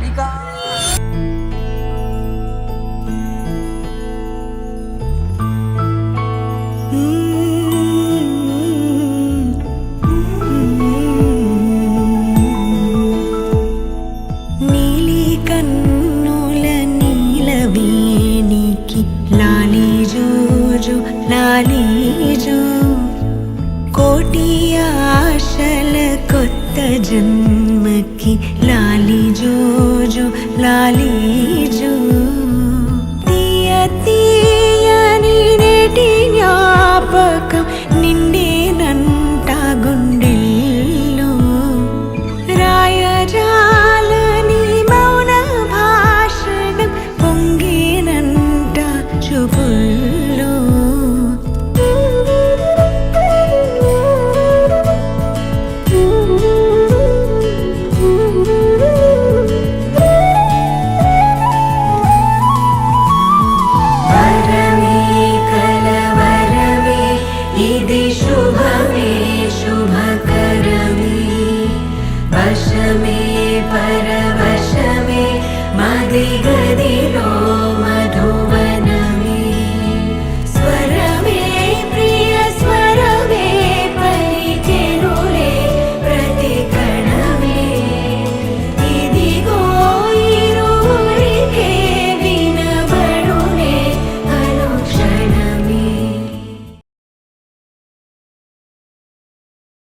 రాధికా నీలి కన్నుల నీలవేణికి లాలి జోజు లాలి జో కోటి ఆశల కొత్త జన్మకి లాలి జోజు లాలి జో తీయ తీయని నేటి జ్ఞాపకం నిండేనంట గుండెల్లో రాయజాలని మౌన భాషణం పొంగేనంట చూపుల్లో వరమే కలవరమే ఇది శుభమే శుభకరమే వశమే పరవశమే మదిగ